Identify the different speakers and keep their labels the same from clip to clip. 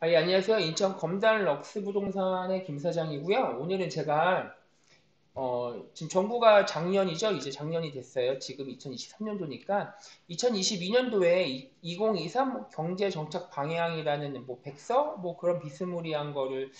Speaker 1: 예, 안녕하세요. 인천 검달 럭스 부동산의 김 사장이고요. 오늘은 제가 지금 정부가 작년이죠. 이제 작년이 됐어요. 지금 2023년도니까 2022년도에 2023 경제 정책 방향이라는 뭐 백서 뭐 그런 비스무리한 거를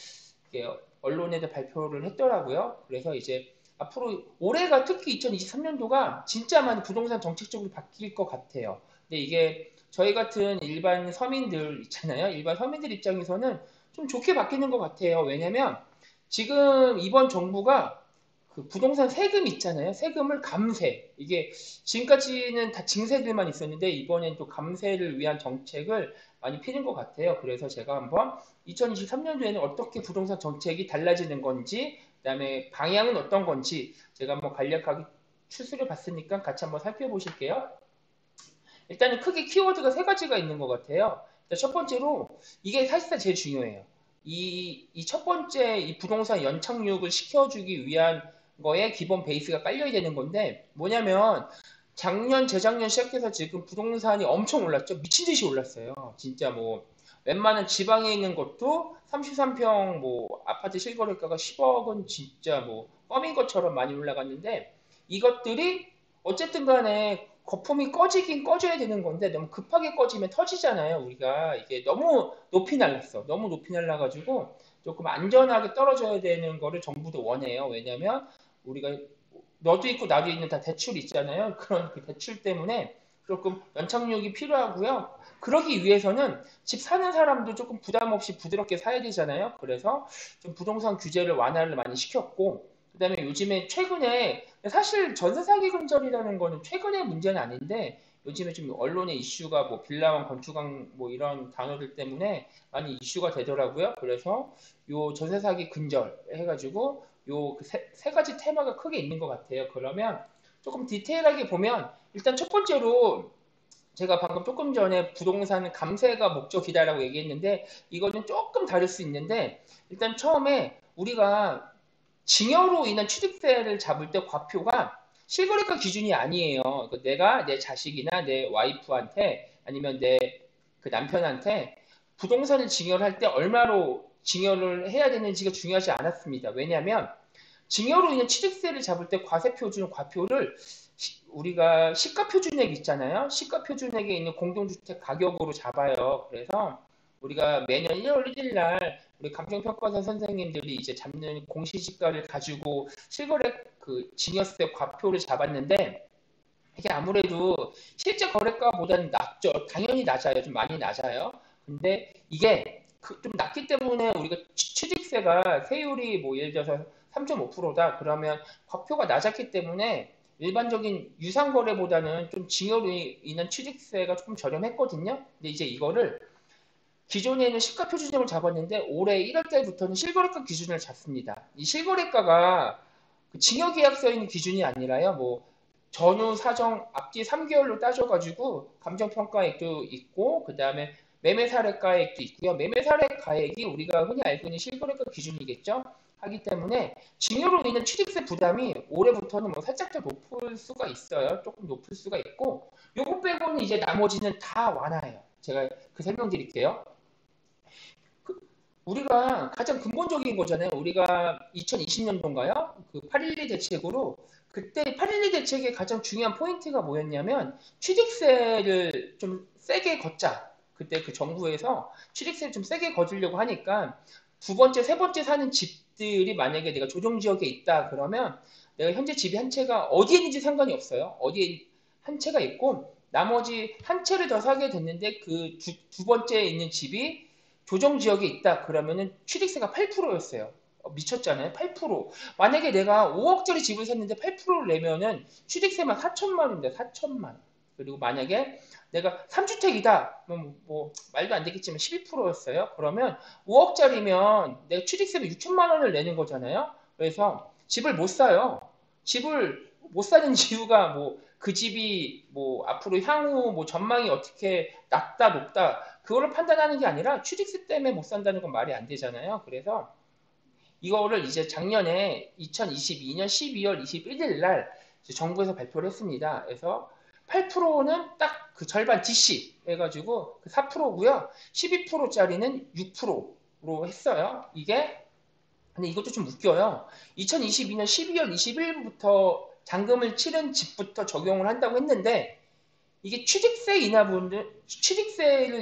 Speaker 1: 이렇게 언론에도 발표를 했더라고요. 그래서 이제 앞으로 올해가 특히 2023년도가 진짜 많이 부동산 정책적으로 바뀔 것 같아요. 근데 이게 저희 같은 일반 서민들 있잖아요. 일반 서민들 입장에서는 좀 좋게 바뀌는 것 같아요. 왜냐면 지금 이번 정부가 그 부동산 세금 있잖아요. 세금을 감세. 이게 지금까지는 다 증세들만 있었는데 이번엔 또 감세를 위한 정책을 많이 피는 것 같아요. 그래서 제가 한번 2023년도에는 어떻게 부동산 정책이 달라지는 건지, 그다음에 방향은 어떤 건지 제가 한번 간략하게 추스려 봤으니까 같이 한번 살펴보실게요. 일단은 크게 키워드가 세 가지가 있는 것 같아요. 첫 번째로 이게 사실상 제일 중요해요. 이 첫 번째 이 부동산 연착륙을 시켜주기 위한 거에 기본 베이스가 깔려야 되는 건데 뭐냐면 작년 재작년 시작해서 지금 부동산이 엄청 올랐죠. 미친 듯이 올랐어요. 진짜 뭐 웬만한 지방에 있는 것도 33평 뭐 아파트 실거래가가 10억은 진짜 뭐 껌인 것처럼 많이 올라갔는데 이것들이 어쨌든 간에 거품이 꺼지긴 꺼져야 되는 건데 너무 급하게 꺼지면 터지잖아요. 우리가 이게 너무 높이 날랐어. 너무 높이 날라가지고 조금 안전하게 떨어져야 되는 거를 정부도 원해요. 왜냐면 우리가 너도 있고 나도 있는 다 대출 있잖아요. 그런 그 대출 때문에 조금 연착륙이 필요하고요. 그러기 위해서는 집 사는 사람도 조금 부담 없이 부드럽게 사야 되잖아요. 그래서 좀 부동산 규제를 완화를 많이 시켰고, 그다음에 요즘에 최근에 사실 전세 사기 근절이라는 거는 최근의 문제는 아닌데 요즘에 좀 언론의 이슈가 뭐 빌라왕 건축왕 뭐 이런 단어들 때문에 많이 이슈가 되더라고요. 그래서 요 전세 사기 근절 해가지고 요 세 가지 테마가 크게 있는 것 같아요. 그러면 조금 디테일하게 보면 일단 첫 번째로 제가 방금 조금 전에 부동산 감세가 목적이다라고 얘기했는데 이거는 조금 다를 수 있는데 일단 처음에 우리가 증여로 인한 취득세를 잡을 때 과표가 실거래가 기준이 아니에요. 그러니까 내가 내 자식이나 내 와이프한테 아니면 내 그 남편한테 부동산을 증여를 할 때 얼마로 증여를 해야 되는지가 중요하지 않았습니다. 왜냐하면 증여로 인한 취득세를 잡을 때 과세표준, 과표를 우리가 시가표준액 있잖아요. 시가표준액에 있는 공동주택 가격으로 잡아요. 그래서 우리가 매년 1월 1일 날 우리 감정평가사 선생님들이 이제 잡는 공시지가를 가지고 실거래 그 증여세 과표를 잡았는데 이게 아무래도 실제 거래가보다는 낮죠. 당연히 낮아요. 좀 많이 낮아요. 근데 이게 좀 낮기 때문에 우리가 취득세가 세율이 뭐 예를 들어서 3.5%다. 그러면 과표가 낮았기 때문에 일반적인 유상거래보다는 좀 증여로 인한 취득세가 조금 저렴했거든요. 근데 이제 이거를 기존에는 시가 표준점을 잡았는데 올해 1월 달부터는 실거래가 기준을 잡습니다. 이 실거래가가 그 징여계약서에 있는 기준이 아니라요. 뭐 전후 사정 앞뒤 3개월로 따져가지고 감정평가액도 있고 그 다음에 매매사례가액도 있고요. 매매사례가액이 우리가 흔히 알고 있는 실거래가 기준이겠죠. 하기 때문에 징여로 인한 취득세 부담이 올해부터는 뭐 살짝 더 높을 수가 있어요. 조금 높을 수가 있고 요거 빼고는 이제 나머지는 다 완화해요. 제가 그 설명드릴게요. 우리가 가장 근본적인 거잖아요. 우리가 2020년도인가요? 그 8.12 대책으로 그때 8.12 대책의 가장 중요한 포인트가 뭐였냐면 취득세를 좀 세게 걷자. 그때 그 정부에서 취득세를 좀 세게 거두려고 하니까 두 번째, 세 번째 사는 집들이 만약에 내가 조정 지역에 있다 그러면 내가 현재 집이 한 채가 어디에 있는지 상관이 없어요. 어디에 한 채가 있고 나머지 한 채를 더 사게 됐는데 그 두 번째에 있는 집이 조정 지역에 있다 그러면은 취득세가 8%였어요. 미쳤잖아요. 8%. 만약에 내가 5억짜리 집을 샀는데 8%를 내면은 취득세만 4천만 원인데 4천만. 그리고 만약에 내가 3주택이다. 뭐 말도 안 되겠지만 12%였어요. 그러면 5억짜리면 내가 취득세를 6천만 원을 내는 거잖아요. 그래서 집을 못 사요. 집을 못 사는 이유가 뭐 그 집이 뭐 앞으로 향후 뭐 전망이 어떻게 낮다 높다 그거를 판단하는 게 아니라 취득세 때문에 못 산다는 건 말이 안 되잖아요. 그래서 이거를 이제 작년에 2022년 12월 21일 날 정부에서 발표를 했습니다. 그래서 8%는 딱 그 절반 DC 해가지고 4%고요. 12%짜리는 6%로 했어요. 이게 근데 이것도 좀 웃겨요. 2022년 12월 21일부터 잔금을 치른 집부터 적용을 한다고 했는데 이게 취득세를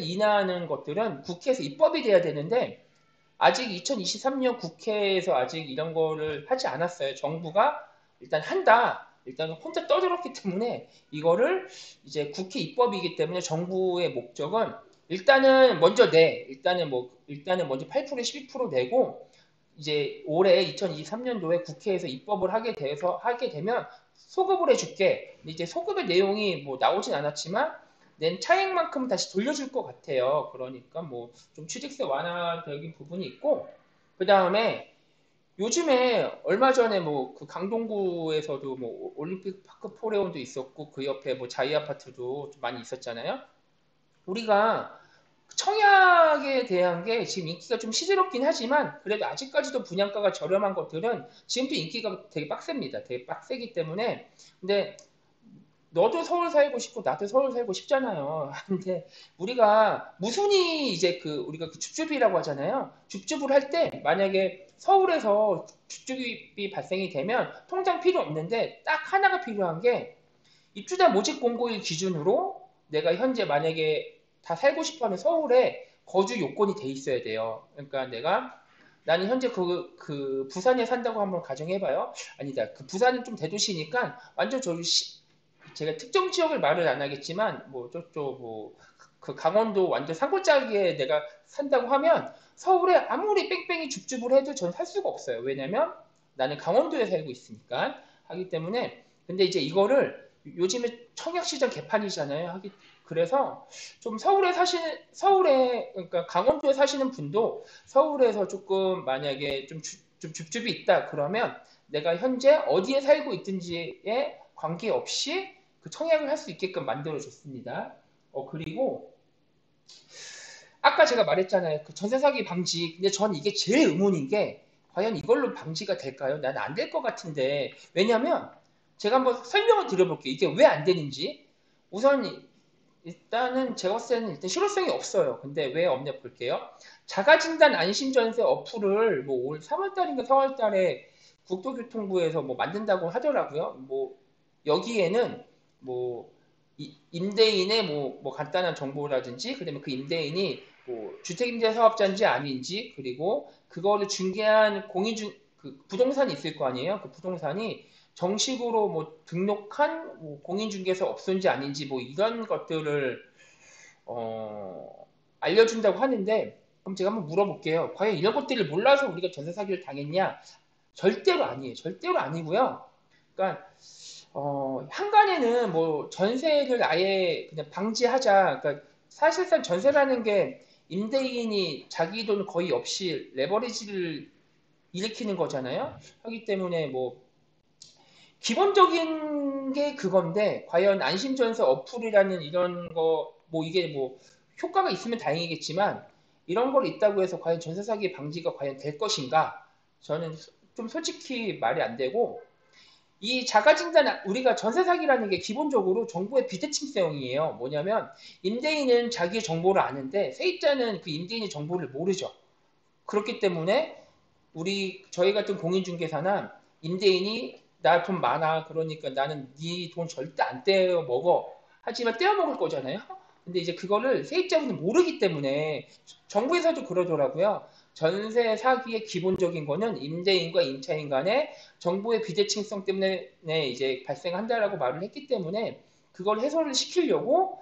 Speaker 1: 인하하는 것들은 국회에서 입법이 돼야 되는데 아직 2023년 국회에서 아직 이런 거를 하지 않았어요. 정부가 일단 한다. 일단 혼자 떠들었기 때문에 이거를 이제 국회 입법이기 때문에 정부의 목적은 일단은 먼저 일단은 먼저 8% 12% 내고 이제 올해 2023년도에 국회에서 입법을 하게 되면 소급을 해줄게. 근데 이제 소급의 내용이 뭐 나오진 않았지만 낸 차액만큼 다시 돌려줄 것 같아요. 그러니까 뭐 좀 취득세 완화적인 부분이 있고 그 다음에 요즘에 얼마 전에 뭐 그 강동구에서도 뭐 올림픽 파크 포레온도 있었고 그 옆에 뭐 자이 아파트도 좀 많이 있었잖아요. 우리가 청약에 대한 게 지금 인기가 좀 시들었긴 하지만 그래도 아직까지도 분양가가 저렴한 것들은 지금도 인기가 되게 빡셉니다. 되게 빡세기 때문에 근데 너도 서울 살고 싶고 나도 서울 살고 싶잖아요. 근데 우리가 무순위 이제 우리가 그 줍줍이라고 하잖아요. 줍줍을 할 때 만약에 서울에서 줍줍이 발생이 되면 통장 필요 없는데 딱 하나가 필요한 게 입주자 모집 공고일 기준으로 내가 현재 만약에 다 살고 싶어하는 서울에 거주 요건이 돼 있어야 돼요. 그러니까 나는 현재 부산에 산다고 한번 가정해봐요. 아니다. 그 부산은 좀 대도시니까 완전 제가 특정 지역을 말을 안 하겠지만 뭐 저쪽 그 강원도 완전 산골짜기에 내가 산다고 하면 서울에 아무리 뺑뺑이 줍줍을 해도 전 살 수가 없어요. 왜냐면 나는 강원도에 살고 있으니까 하기 때문에 근데 이제 이거를 요즘에 청약시장 개판이잖아요. 그래서 좀 서울에 그러니까 강원도에 사시는 분도 서울에서 조금 만약에 좀 줍줍이 있다 그러면 내가 현재 어디에 살고 있든지에 관계없이 그 청약을 할 수 있게끔 만들어줬습니다. 그리고 아까 제가 말했잖아요. 그 전세 사기 방지. 근데 전 이게 제일 의문인 게 과연 이걸로 방지가 될까요? 나는 안 될 것 같은데. 왜냐면 제가 한번 설명을 드려볼게요. 이게 왜 안 되는지. 우선 일단은 제가 봤을 때는 일단 실효성이 없어요. 근데 왜 없냐 볼게요. 자가진단 안심전세 어플을 뭐 올 3월달인가 4월달에 국토교통부에서 뭐 만든다고 하더라고요. 뭐 여기에는 뭐 임대인의 뭐 간단한 정보라든지 그다음에 그 임대인이 뭐 주택임대 사업자인지 아닌지 그리고 그거를 중개한 그 부동산이 있을 거 아니에요. 그 부동산이 정식으로 뭐 등록한 뭐 공인중개사 업소인지 아닌지 뭐 이런 것들을 알려준다고 하는데 그럼 제가 한번 물어볼게요. 과연 이런 것들을 몰라서 우리가 전세 사기를 당했냐? 절대로 아니에요. 절대로 아니고요. 그러니까 한간에는 뭐 전세를 아예 그냥 방지하자. 그러니까 사실상 전세라는 게 임대인이 자기 돈 거의 없이 레버리지를 일으키는 거잖아요. 하기 때문에 뭐 기본적인 게 그건데 과연 안심전세 어플이라는 이런 거 뭐 이게 뭐 효과가 있으면 다행이겠지만 이런 걸 있다고 해서 과연 전세 사기 방지가 과연 될 것인가? 저는 좀 솔직히 말이 안 되고 이 자가진단 우리가 전세 사기라는 게 기본적으로 정부의 비대칭성이에요. 뭐냐면 임대인은 자기의 정보를 아는데 세입자는 그 임대인의 정보를 모르죠. 그렇기 때문에 저희 같은 공인중개사나 임대인이 나 돈 많아 그러니까 나는 네 돈 절대 안 떼어 먹어 하지만 떼어 먹을 거잖아요. 근데 이제 그거를 세입자분은 모르기 때문에 정부에서도 그러더라고요. 전세 사기의 기본적인 거는 임대인과 임차인 간의 정보의 비대칭성 때문에 이제 발생한다라고 말을 했기 때문에 그걸 해소를 시키려고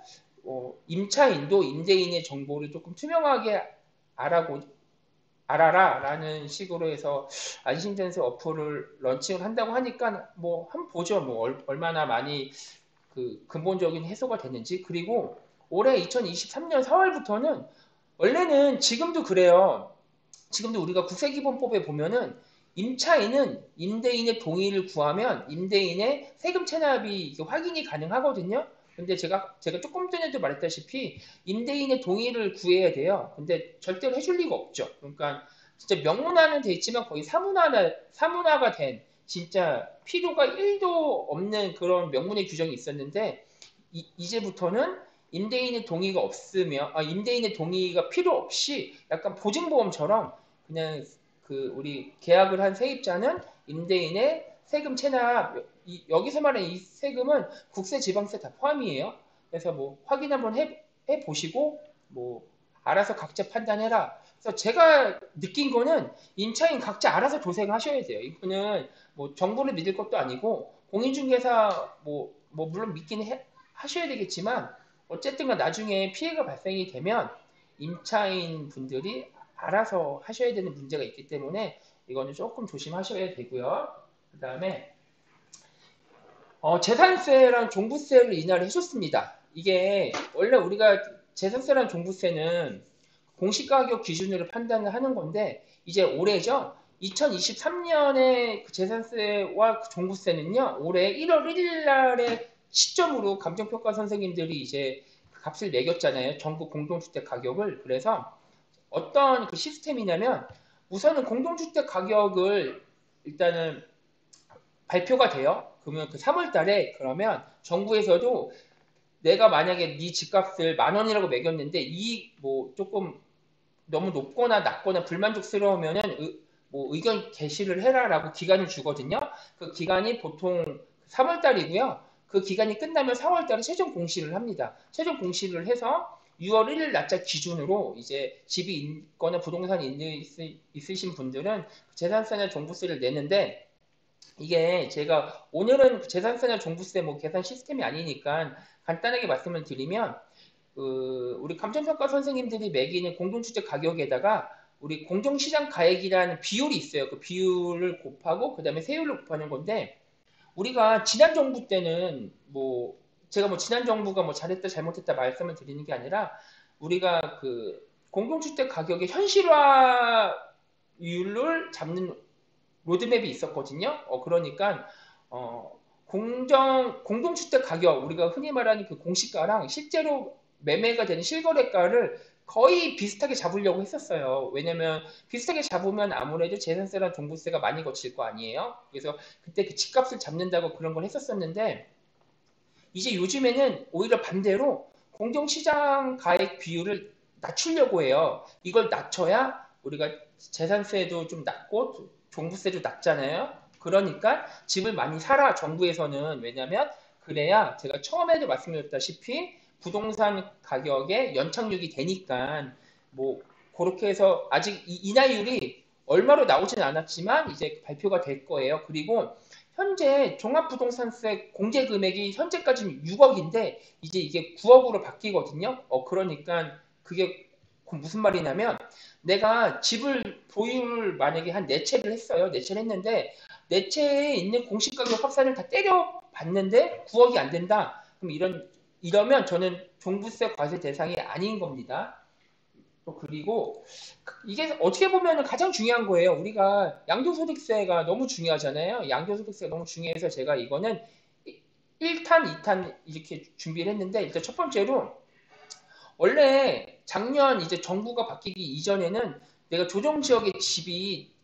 Speaker 1: 임차인도 임대인의 정보를 조금 투명하게 알아고 알아라 라는 식으로 해서 안심전세 어플을 런칭을 한다고 하니까 뭐 한번 보죠. 뭐 얼마나 많이 그 근본적인 해소가 됐는지. 그리고 올해 2023년 4월부터는 원래는 지금도 그래요. 지금도 우리가 국세기본법에 보면은 임차인은 임대인의 동의를 구하면 임대인의 세금 체납이 확인이 가능하거든요. 근데 제가 조금 전에도 말했다시피 임대인의 동의를 구해야 돼요. 근데 절대로 해줄 리가 없죠. 그러니까 진짜 명문화는 돼 있지만 거의 사문화가 된 진짜 필요가 1도 없는 그런 명문의 규정이 있었는데 이제부터는 임대인의 동의가 없으면, 임대인의 동의가 필요 없이 약간 보증보험처럼 그냥 우리 계약을 한 세입자는 임대인의 세금 체납, 여기서 말하는 이 세금은 국세, 지방세 다 포함이에요. 그래서 뭐 확인 한번 해 보시고 뭐 알아서 각자 판단해라. 그래서 제가 느낀 거는 임차인 각자 알아서 도색하셔야 돼요. 이거는 뭐 정부를 믿을 것도 아니고 공인중개사 뭐 물론 하셔야 되겠지만 어쨌든 나중에 피해가 발생이 되면 임차인 분들이 알아서 하셔야 되는 문제가 있기 때문에 이거는 조금 조심하셔야 되고요. 그 다음에 재산세랑 종부세를 인하를 해줬습니다. 이게 원래 우리가 재산세랑 종부세는 공시가격 기준으로 판단을 하는 건데 이제 올해죠. 2023년의 재산세와 종부세는요. 올해 1월 1일 날에 시점으로 감정평가 선생님들이 이제 값을 매겼잖아요. 전국 공동주택 가격을. 그래서 어떤 그 시스템이냐면 우선은 공동주택 가격을 일단은 발표가 돼요. 그러면 그 3월 달에 그러면 정부에서도 내가 만약에 네 집값을 10,000원이라고 매겼는데 이 뭐 조금 너무 높거나 낮거나 불만족스러우면은 뭐 의견 게시를 해라라고 기간을 주거든요. 그 기간이 보통 3월 달이고요. 그 기간이 끝나면 4월 달에 최종 공시를 합니다. 최종 공시를 해서 6월 1일 날짜 기준으로 이제 집이 있거나 부동산이 있으신 분들은 재산세나 종부세를 내는데 이게 제가 오늘은 재산세나 종부세 뭐 계산 시스템이 아니니까 간단하게 말씀을 드리면 우리 감정평가 선생님들이 매기는 공동주택 가격에다가 우리 공정시장 가액이라는 비율이 있어요. 그 비율을 곱하고 그 다음에 세율을 곱하는 건데 우리가 지난 정부 때는 뭐 제가 뭐 지난 정부가 뭐 잘했다 잘못했다 말씀을 드리는 게 아니라 우리가 그 공동주택 가격의 현실화율을 잡는 로드맵이 있었거든요. 그러니까 공동주택 가격 우리가 흔히 말하는 그 공시가랑 실제로 매매가 되는 실거래가를 거의 비슷하게 잡으려고 했었어요. 왜냐면 비슷하게 잡으면 아무래도 재산세랑 종부세가 많이 거칠 거 아니에요. 그래서 그때 그 집값을 잡는다고 그런 걸 했었었는데 이제 요즘에는 오히려 반대로 공정시장 가액 비율을 낮추려고 해요. 이걸 낮춰야 우리가 재산세도 좀 낮고 종부세도 낮잖아요. 그러니까 집을 많이 사라 정부에서는. 왜냐면 그래야 제가 처음에도 말씀드렸다시피 부동산 가격에 연착륙이 되니까 뭐 그렇게 해서 아직 인하율이 얼마로 나오진 않았지만 이제 발표가 될 거예요. 그리고 현재 종합부동산세 공제 금액이 현재까지는 6억인데 이제 이게 9억으로 바뀌거든요. 그러니까 그게 무슨 말이냐면 내가 집을 보유를 만약에 한 4채를 했어요. 4채를 했는데 4채에 있는 공시가격 확산을 다 때려 봤는데 9억이 안 된다. 그럼 이러면 저는 종부세 과세 대상이 아닌 겁니다. 또 그리고 이게 어떻게 보면 가장 중요한 거예요. 우리가 양도소득세가 너무 중요하잖아요. 양도소득세가 너무 중요해서 제가 이거는 1탄, 2탄 이렇게 준비를 했는데 일단 첫 번째로 원래 작년 이제 정부가 바뀌기 이전에는 내가 조정지역에 집이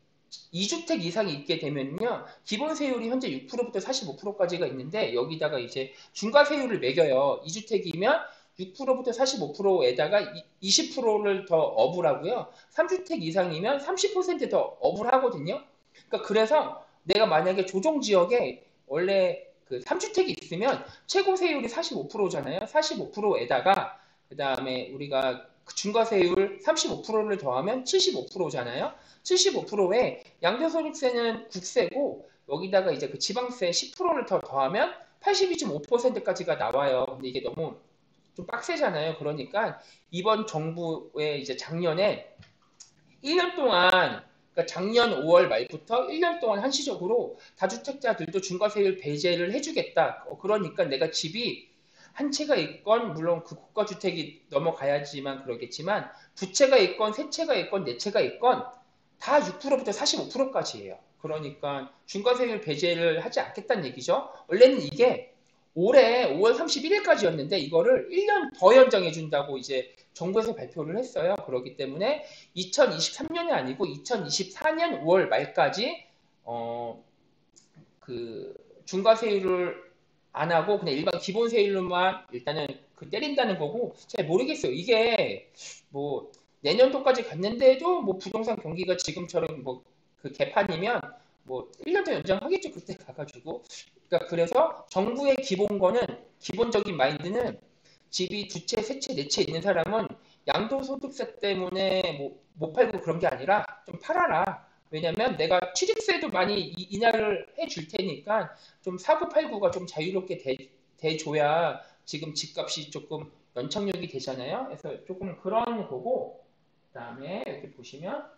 Speaker 1: 2주택 이상이 있게 되면요. 기본세율이 현재 6%부터 45%까지가 있는데 여기다가 이제 중과세율을 매겨요. 2주택이면 6%부터 45%에다가 20%를 더 업을 하고요. 3주택 이상이면 30%더 업을 하거든요. 그러니까 그래서 내가 만약에 조정지역에 원래 그 3주택이 있으면 최고 세율이 45%잖아요. 45%에다가 그 다음에 우리가 중과세율 35%를 더하면 75%잖아요. 75%에 양도소득세는 국세고 여기다가 이제 그 지방세 10%를 더 더하면 82.5%까지가 나와요. 근데 이게 너무 좀 빡세잖아요. 그러니까 이번 정부의 이제 작년에 1년 동안 그러니까 작년 5월 말부터 1년 동안 한시적으로 다주택자들도 중과세율 배제를 해주겠다. 그러니까 내가 집이 한 채가 있건 물론 그 국가주택이 넘어가야지만 그러겠지만 두 채가 있건 세 채가 있건 네 채가 있건 다 6%부터 45%까지예요. 그러니까 중과세율 배제를 하지 않겠다는 얘기죠. 원래는 이게 올해 5월 31일까지였는데 이거를 1년 더 연장해 준다고 이제 정부에서 발표를 했어요. 그렇기 때문에 2023년이 아니고 2024년 5월 말까지 그 중과세율을 안 하고 그냥 일반 기본 세율로만 일단은 그 때린다는 거고 잘 모르겠어요. 이게 뭐 내년도까지 갔는데도 뭐 부동산 경기가 지금처럼 뭐 그 개판이면 뭐 1년 더 연장하겠죠. 그때 가가지고. 그러니까 그래서 정부의 기본거는 기본적인 마인드는 집이 두 채, 세 채, 네 채 있는 사람은 양도소득세 때문에 뭐 못 팔고 그런 게 아니라 좀 팔아라. 왜냐면 내가 취득세도 많이 인하를 해줄 테니까 좀 사고 팔고가 좀 자유롭게 돼줘야 지금 집값이 조금 연착륙이 되잖아요. 그래서 조금 그런 거고 그다음에 이렇게 보시면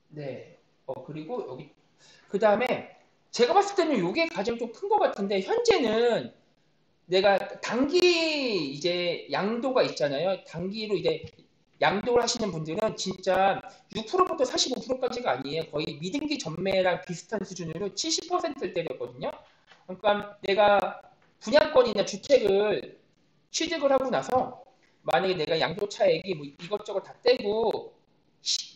Speaker 1: 네. 그리고 여기 그다음에 제가 봤을 때는 이게 가장 좀 큰 것 같은데 현재는 내가 단기 이제 양도가 있잖아요. 단기로 이제 양도를 하시는 분들은 진짜 6%부터 45%까지가 아니에요. 거의 미등기 전매랑 비슷한 수준으로 70%를 때렸거든요. 그러니까 내가 분양권이나 주택을 취득을 하고 나서 만약에 내가 양도 차액이 뭐 이것저것 다 떼고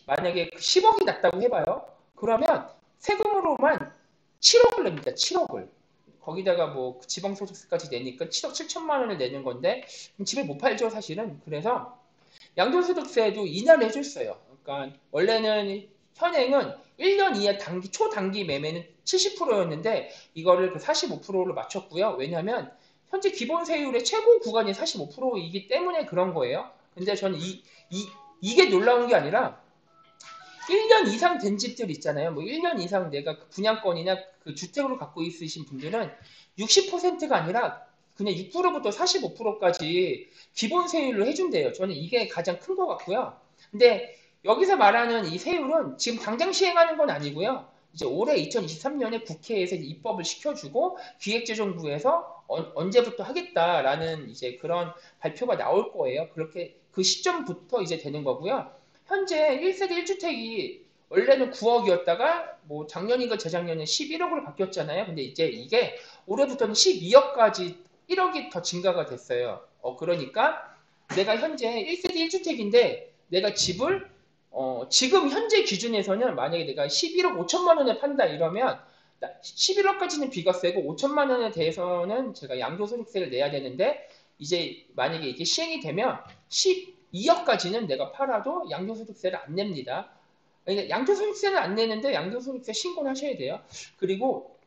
Speaker 1: 만약에 10억이 났다고 해봐요. 그러면 세금으로만 7억을 냅니다. 7억을. 거기다가 뭐 지방소득세까지 내니까 7억 7천만 원을 내는 건데 집을 못 팔죠 사실은. 그래서 양도소득세도 인하를 해줬어요. 그러니까 원래는 현행은 1년 이하 단기 초단기 매매는 70%였는데 이거를 그 45%로 맞췄고요. 왜냐하면 현재 기본 세율의 최고 구간이 45%이기 때문에 그런 거예요. 근데 저는 이게 놀라운 게 아니라 1년 이상 된 집들 있잖아요. 뭐 1년 이상 내가 그 분양권이나 그 주택으로 갖고 있으신 분들은 60%가 아니라 그냥 6%부터 45%까지 기본 세율로 해준대요. 저는 이게 가장 큰 것 같고요. 근데 여기서 말하는 이 세율은 지금 당장 시행하는 건 아니고요. 이제 올해 2023년에 국회에서 입법을 시켜주고 기획재정부에서 언제부터 하겠다라는 이제 그런 발표가 나올 거예요. 그렇게 그 시점부터 이제 되는 거고요. 현재 1세대 1주택이 원래는 9억이었다가 뭐 작년인가 재작년에 11억으로 바뀌었잖아요. 근데 이제 이게 올해부터는 12억까지 1억이 더 증가가 됐어요. 그러니까 내가 현재 1세대 1주택인데 내가 집을 지금 현재 기준에서는 만약에 내가 11억 5천만 원에 판다 이러면 11억까지는 비과세고 5천만 원에 대해서는 제가 양도소득세를 내야 되는데 이제 만약에 이게 시행이 되면 12억까지는 내가 팔아도 양도소득세를 안 냅니다. 그러니까 양도소득세는 안 내는데 양도소득세 신고를 하셔야 돼요. 그리고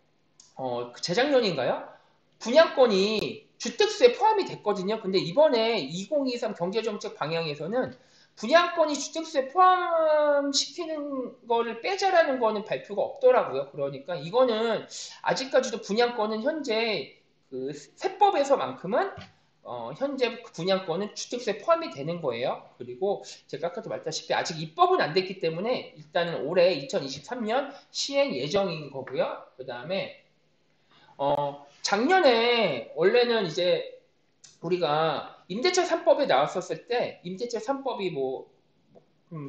Speaker 1: 재작년인가요? 분양권이 주택수에 포함이 됐거든요. 근데 이번에 2023 경제정책 방향에서는 분양권이 주택수에 포함시키는 거를 빼자라는 거는 발표가 없더라고요. 그러니까 이거는 아직까지도 분양권은 현재 그 세법에서만큼은 현재 분양권은 주택수에 포함이 되는 거예요. 그리고 제가 아까도 말했다시피 아직 입법은 안 됐기 때문에 일단은 올해 2023년 시행 예정인 거고요. 그 다음에 작년에 원래는 이제 우리가 임대차 3법에 나왔었을 때 임대차 3법이 뭐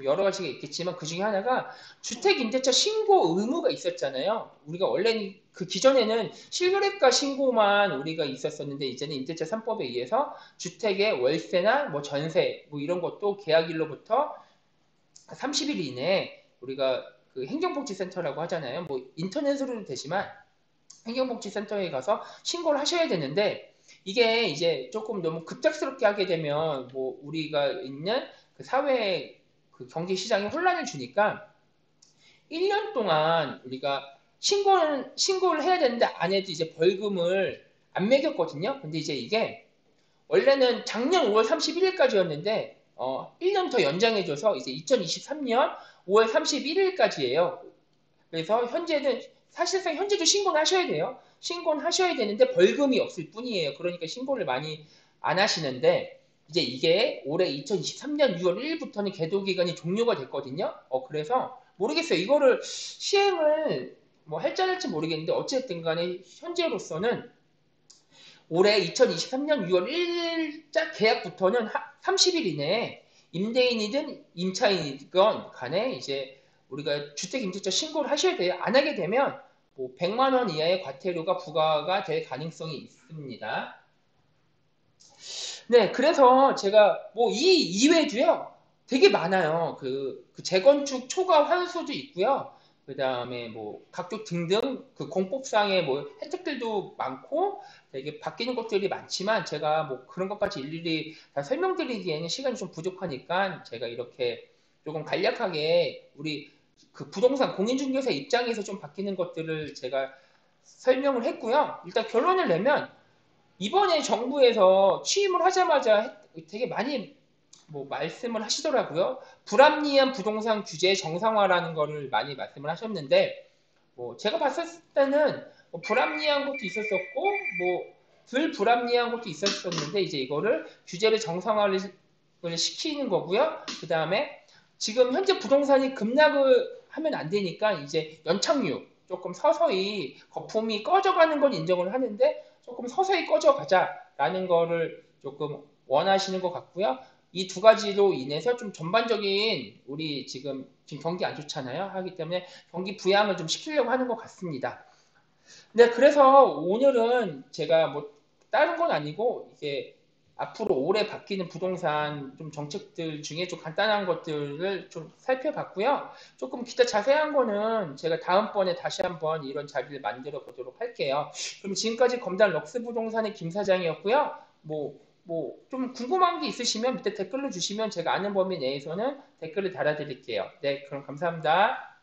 Speaker 1: 여러 가지가 있겠지만 그 중에 하나가 주택 임대차 신고 의무가 있었잖아요. 우리가 원래는 그 기존에는 실거래가 신고만 우리가 있었었는데 이제는 임대차 3법에 의해서 주택의 월세나 뭐 전세 뭐 이런 것도 계약일로부터 30일 이내에 우리가 그 행정복지센터라고 하잖아요. 뭐 인터넷으로도 되지만 행정복지센터에 가서 신고를 하셔야 되는데 이게 이제 조금 너무 급작스럽게 하게 되면 뭐 우리가 있는 그 사회 그 경제 시장에 혼란을 주니까 1년 동안 우리가 신고를 해야 되는데 안 해도 이제 벌금을 안 매겼거든요. 근데 이제 이게 원래는 작년 5월 31일까지였는데 1년 더 연장해줘서 이제 2023년 5월 31일까지예요. 그래서 현재는 사실상 현재도 신고는 하셔야 돼요. 신고는 하셔야 되는데 벌금이 없을 뿐이에요. 그러니까 신고를 많이 안 하시는데 이제 이게 올해 2023년 6월 1일부터는 계도 기간이 종료가 됐거든요. 그래서 모르겠어요. 이거를 시행을 뭐 할지 안 할지 모르겠는데 어쨌든 간에 현재로서는 올해 2023년 6월 1일자 계약부터는 30일 이내에 임대인이든 임차인이든 간에 이제 우리가 주택임대차 신고를 하셔야 돼요. 안 하게 되면 뭐 100만 원 이하의 과태료가 부과가 될 가능성이 있습니다. 네, 그래서 제가 뭐 이 이외에도요 되게 많아요. 그 재건축 초과 환수도 있고요. 그 다음에 뭐 각종 등등 그 공법상의 뭐 혜택들도 많고 되게 바뀌는 것들이 많지만 제가 뭐 그런 것까지 일일이 다 설명드리기에는 시간이 좀 부족하니까 제가 이렇게 조금 간략하게 우리 그 부동산 공인중개사 입장에서 좀 바뀌는 것들을 제가 설명을 했고요. 일단 결론을 내면 이번에 정부에서 취임을 하자마자 되게 많이 뭐 말씀을 하시더라고요. 불합리한 부동산 규제 정상화라는 거를 많이 말씀을 하셨는데 뭐 제가 봤을 때는 뭐 불합리한 것도 있었었고 뭐 덜 불합리한 것도 있었었는데 이제 이거를 규제를 정상화를 시키는 거고요. 그 다음에 지금 현재 부동산이 급락을 하면 안 되니까 이제 연착륙 조금 서서히 거품이 꺼져가는 건 인정을 하는데 조금 서서히 꺼져가자라는 거를 조금 원하시는 것 같고요. 이 두 가지로 인해서 좀 전반적인 우리 지금 경기 안 좋잖아요. 하기 때문에 경기 부양을 좀 시키려고 하는 것 같습니다. 네, 그래서 오늘은 제가 뭐 다른 건 아니고 이게 앞으로 올해 바뀌는 부동산 좀 정책들 중에 좀 간단한 것들을 좀 살펴봤고요. 조금 기타 자세한 거는 제가 다음번에 다시 한번 이런 자리를 만들어 보도록 할게요. 그럼 지금까지 검단 럭스 부동산의 김 사장이었고요. 뭐 좀 궁금한 게 있으시면 밑에 댓글로 주시면 제가 아는 범위 내에서는 댓글을 달아드릴게요. 네, 그럼 감사합니다.